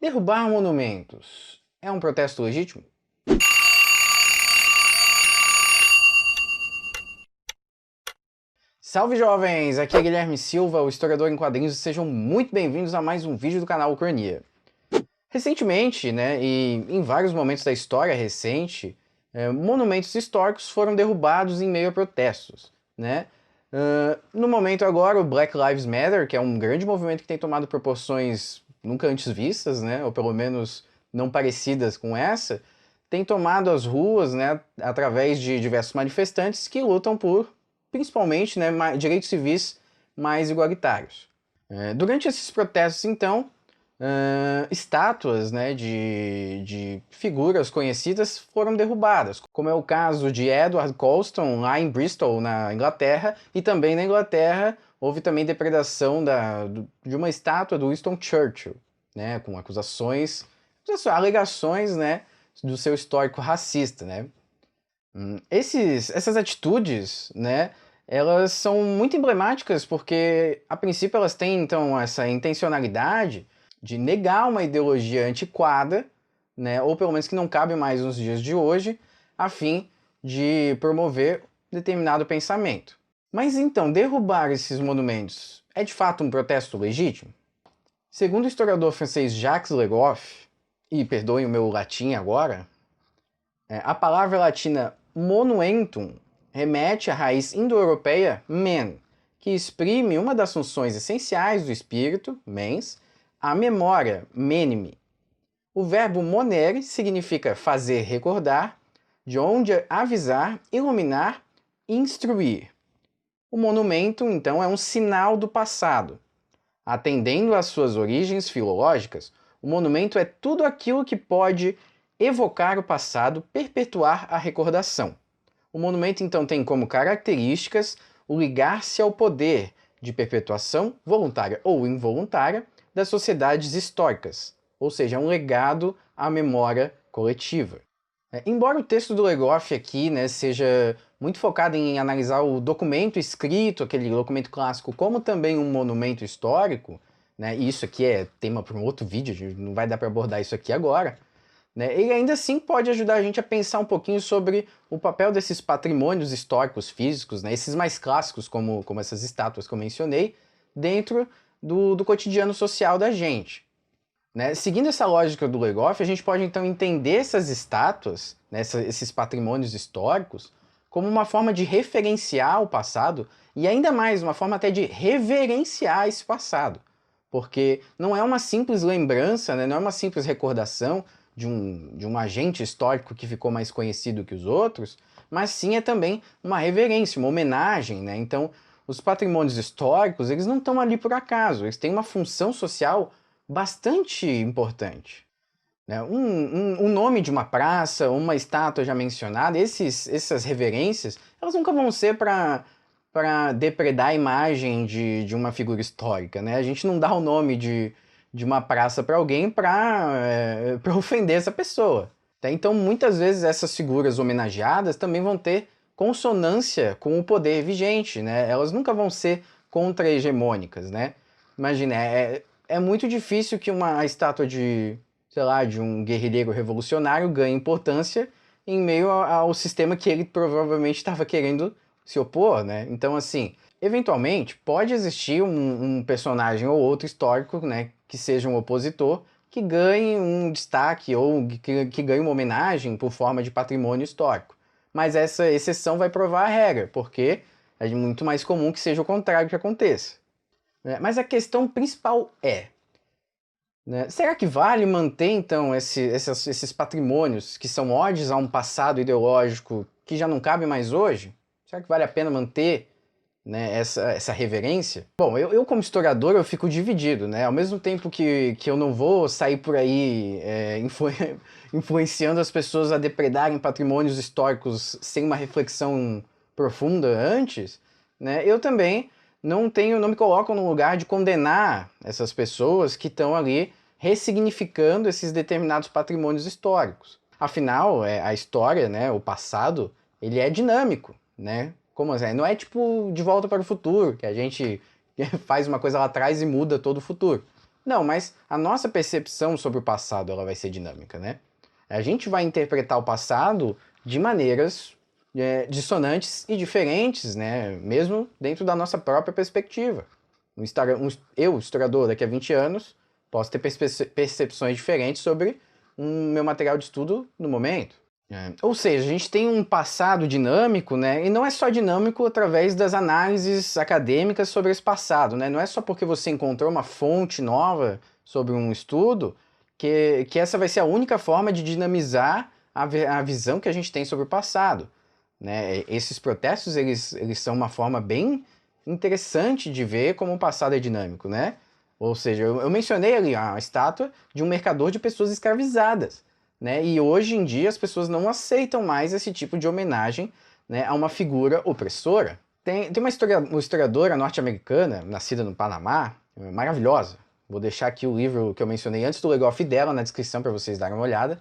Derrubar monumentos é um protesto legítimo? Salve jovens! Aqui é Guilherme Silva, o historiador em quadrinhos, e sejam muito bem-vindos a mais um vídeo do canal Ucrania. Recentemente, e em vários momentos da história recente, monumentos históricos foram derrubados em meio a protestos, no momento agora, o Black Lives Matter, que é um grande movimento que tem tomado proporções nunca antes vistas, ou pelo menos não parecidas com essa, tem tomado as ruas, através de diversos manifestantes que lutam por, principalmente, direitos civis mais igualitários. Durante esses protestos, então, estátuas de figuras conhecidas foram derrubadas, como é o caso de Edward Colston, lá em Bristol, na Inglaterra, e também na Inglaterra houve também depredação de uma estátua do Winston Churchill, com alegações do seu histórico racista. Essas atitudes, elas são muito emblemáticas porque, a princípio, elas têm, então, essa intencionalidade de negar uma ideologia antiquada, ou pelo menos que não cabe mais nos dias de hoje, a fim de promover determinado pensamento. Mas então, derrubar esses monumentos é de fato um protesto legítimo? Segundo o historiador francês Jacques Legoff, e perdoem o meu latim agora, a palavra latina monumentum remete à raiz indo-europeia men, que exprime uma das funções essenciais do espírito, mens, a memória, menime. O verbo monere significa fazer recordar, de onde avisar, iluminar e instruir. O monumento, então, é um sinal do passado. Atendendo às suas origens filológicas, o monumento é tudo aquilo que pode evocar o passado, perpetuar a recordação. O monumento, então, tem como características o ligar-se ao poder de perpetuação, voluntária ou involuntária, das sociedades históricas, ou seja, um legado à memória coletiva. Embora o texto do Legoff aqui seja muito focado em analisar o documento escrito, aquele documento clássico, como também um monumento histórico, e isso aqui é tema para um outro vídeo, não vai dar para abordar isso aqui agora, ele ainda assim pode ajudar a gente a pensar um pouquinho sobre o papel desses patrimônios históricos físicos, esses mais clássicos, como essas estátuas que eu mencionei, dentro do cotidiano social da gente. Seguindo essa lógica do Legoff, a gente pode então entender essas estátuas, esses patrimônios históricos, como uma forma de referenciar o passado e ainda mais, uma forma até de reverenciar esse passado. Porque não é uma simples lembrança, não é uma simples recordação de um agente histórico que ficou mais conhecido que os outros, mas sim é também uma reverência, uma homenagem. Então, os patrimônios históricos, eles não estão ali por acaso, eles têm uma função social bastante importante. Um nome de uma praça, uma estátua já mencionada, essas reverências, elas nunca vão ser para depredar a imagem de uma figura histórica. A gente não dá o nome de uma praça para alguém para ofender essa pessoa. Então, muitas vezes, essas figuras homenageadas também vão ter consonância com o poder vigente. Elas nunca vão ser contra-hegemônicas. Imagina, é muito difícil que uma estátua de um guerrilheiro revolucionário ganhe importância em meio ao sistema que ele provavelmente estava querendo se opor, Então, assim, eventualmente, pode existir um personagem ou outro histórico, que seja um opositor, que ganhe um destaque ou que ganhe uma homenagem por forma de patrimônio histórico. Mas essa exceção vai provar a regra, porque é muito mais comum que seja o contrário que aconteça. Mas a questão principal é, será que vale manter, então, esses patrimônios que são odes a um passado ideológico que já não cabe mais hoje? Será que vale a pena manter essa reverência? Bom, eu como historiador, eu fico dividido. Ao mesmo tempo que eu não vou sair por aí influenciando as pessoas a depredarem patrimônios históricos sem uma reflexão profunda antes, eu também não me coloco no lugar de condenar essas pessoas que estão ali ressignificando esses determinados patrimônios históricos. Afinal, a história, o passado, ele é dinâmico, Como assim? Não é tipo De Volta para o Futuro, que a gente faz uma coisa lá atrás e muda todo o futuro. Não, mas a nossa percepção sobre o passado ela vai ser dinâmica, né? A gente vai interpretar o passado de maneiras dissonantes e diferentes, né? Mesmo dentro da nossa própria perspectiva. Eu, historiador, daqui a 20 anos, posso ter percepções diferentes sobre meu material de estudo no momento. Ou seja, a gente tem um passado dinâmico, né? E não é só dinâmico através das análises acadêmicas sobre esse passado, né? Não é só porque você encontrou uma fonte nova sobre um estudo que essa vai ser a única forma de dinamizar a visão que a gente tem sobre o passado, né? Esses protestos, eles são uma forma bem interessante de ver como o passado é dinâmico, né? Ou seja, eu mencionei ali a estátua de um mercador de pessoas escravizadas, né? E hoje em dia as pessoas não aceitam mais esse tipo de homenagem, né, a uma figura opressora. Tem uma historiadora norte-americana, nascida no Panamá, maravilhosa. Vou deixar aqui o livro que eu mencionei antes do Legoff dela na descrição para vocês darem uma olhada.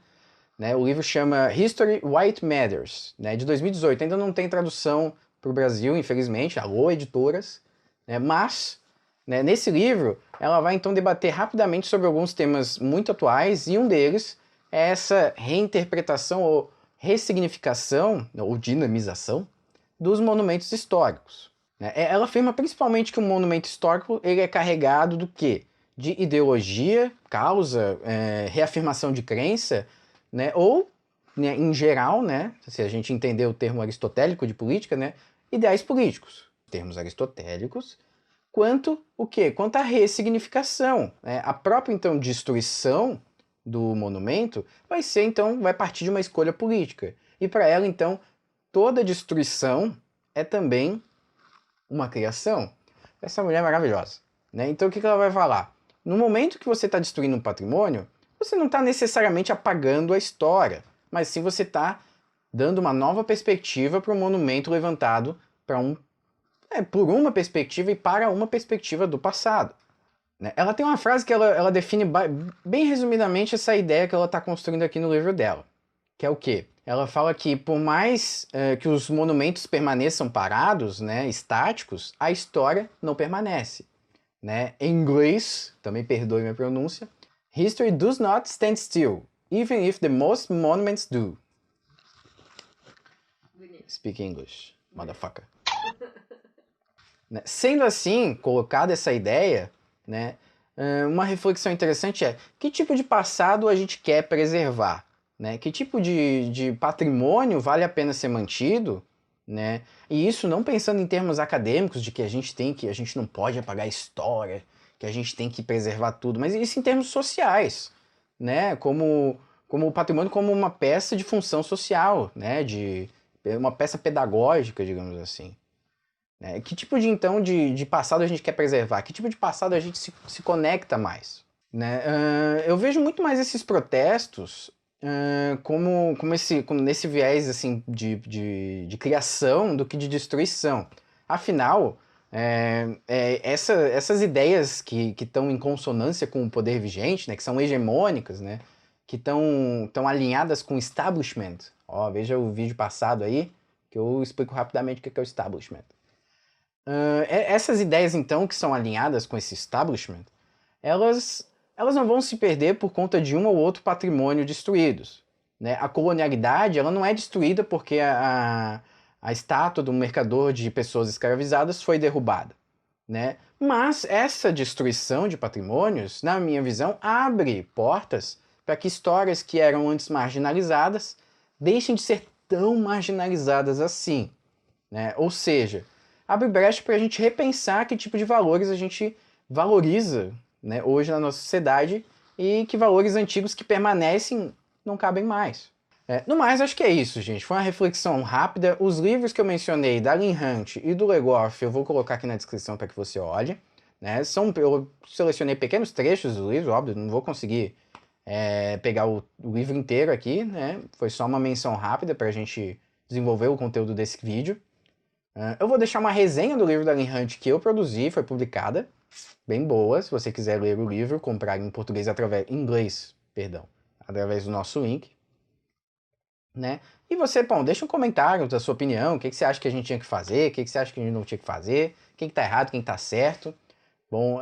Né? O livro chama History White Matters, né, de 2018. Ainda não tem tradução para o Brasil, infelizmente. Alô, editoras. Né? Mas, né, nesse livro, ela vai então debater rapidamente sobre alguns temas muito atuais, e um deles é essa reinterpretação ou ressignificação, ou dinamização, dos monumentos históricos. Né? Ela afirma principalmente que um monumento histórico ele é carregado do quê? De ideologia, causa, reafirmação de crença, né? Ou, né, em geral, né, se a gente entender o termo aristotélico de política, né, ideais políticos. Termos aristotélicos, quanto o quê? Quanto à ressignificação. Né? A própria, então, destruição do monumento vai partir de uma escolha política. E para ela, então, toda destruição é também uma criação. Essa mulher é maravilhosa. Né? Então, o que ela vai falar? No momento que você está destruindo um patrimônio, você não está necessariamente apagando a história, mas sim você está dando uma nova perspectiva para um monumento levantado por uma perspectiva e para uma perspectiva do passado. Né? Ela tem uma frase que ela define bem resumidamente essa ideia que ela está construindo aqui no livro dela, que é o quê? Ela fala que por mais que os monumentos permaneçam parados, né, estáticos, a história não permanece. Né? Em inglês, também perdoe minha pronúncia, History does not stand still, even if the most monuments do. Speak English, motherfucker. Né? Sendo assim, colocada essa ideia, né, uma reflexão interessante é que tipo de passado a gente quer preservar? Né? Que tipo de patrimônio vale a pena ser mantido? Né? E isso não pensando em termos acadêmicos de que a gente não pode apagar a história, que a gente tem que preservar tudo, mas isso em termos sociais, né? Como o patrimônio como uma peça de função social, né? De uma peça pedagógica, digamos assim. Né? Que tipo então de passado a gente quer preservar? Que tipo de passado a gente se conecta mais? Né? Eu vejo muito mais esses protestos como nesse viés assim, de criação do que de destruição. Afinal, essas ideias que estão em consonância com o poder vigente, né, que são hegemônicas, né, que estão alinhadas com o establishment. Ó, veja o vídeo passado aí, que eu explico rapidamente o que é o establishment. Essas ideias, então, que são alinhadas com esse establishment, elas não vão se perder por conta de um ou outro patrimônio destruídos. Né? A colonialidade ela não é destruída porque a estátua do mercador de pessoas escravizadas foi derrubada. Né? Mas essa destruição de patrimônios, na minha visão, abre portas para que histórias que eram antes marginalizadas deixem de ser tão marginalizadas assim. Né? Ou seja, abre brecha para a gente repensar que tipo de valores a gente valoriza, né, hoje na nossa sociedade e que valores antigos que permanecem não cabem mais. No mais, acho que é isso, gente. Foi uma reflexão rápida. Os livros que eu mencionei, da Lynn Hunt e do Legoff, eu vou colocar aqui na descrição para que você olhe. Né? Eu selecionei pequenos trechos do livro, óbvio, não vou conseguir pegar o livro inteiro aqui. Né? Foi só uma menção rápida para a gente desenvolver o conteúdo desse vídeo. Eu vou deixar uma resenha do livro da Lynn Hunt que eu produzi, foi publicada, bem boa. Se você quiser ler o livro, comprar em português inglês, através do nosso link. Né? E você, bom, deixa um comentário da sua opinião, o que você acha que a gente tinha que fazer, o que você acha que a gente não tinha que fazer, quem que tá errado, quem tá certo. Bom,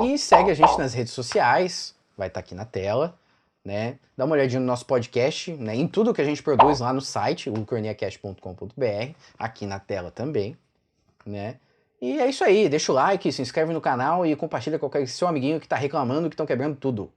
e segue a gente nas redes sociais, vai estar aqui na tela, né? Dá uma olhadinha no nosso podcast, né? Em tudo que a gente produz lá no site, ucraniacast.com.br, aqui na tela também, né? E é isso aí, deixa o like, se inscreve no canal e compartilha com qualquer seu amiguinho que tá reclamando que estão quebrando tudo.